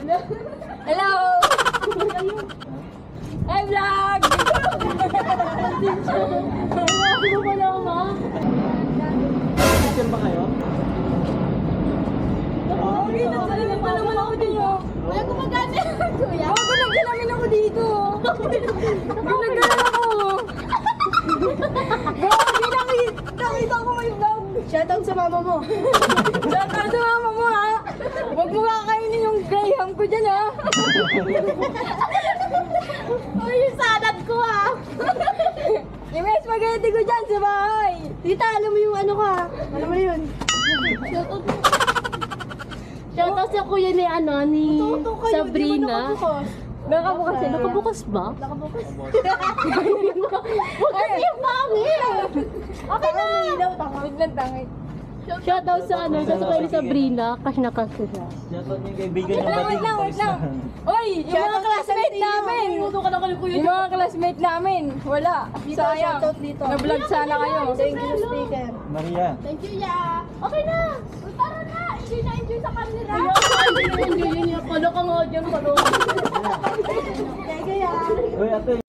Hello! Hi, vlog! Ano ba na, ma? Picture ba kayo? Okay, nagsasalit pa naman ako dito. Wala gumagana, kuya. Oo, nagkalamin ako dito. Nagkalamin ako. Nakita ko may vlog. Shoutout sa mama mo. Shoutout sa mama mo, ha? Huwag mo kakainin yung graham ko dyan, ha? Uy, yung salad ko ah. Yung may spaghetti ko dyan sa bahay. Tita, alam mo yung ano ka? Alam mo na yun. Shoutout sa kuya ni ano, ni Sabrina. Nakabukas yun. Nakabukas ba? Nakabukas. Bukas yung pangit. Okay na. Wait lang, tangit. Shoutout sa ano, sa kuya ni Sabrina. Kasi nakasa siya. Shoutout niyo yung kaibigan niyo. Wait lang. Uy, yung mga classmate namin. Yung mga classmate namin. Wala. Sayang. shoutout dito. Na-vlog sana kayo. Thank you, speaker. Maria. Thank you, ya. Okay na. Tara na. Enjoy na enjoy sa kanila. Enjoy yun. Palo ka nga dyan. Palo. Kaya. Uy, ate.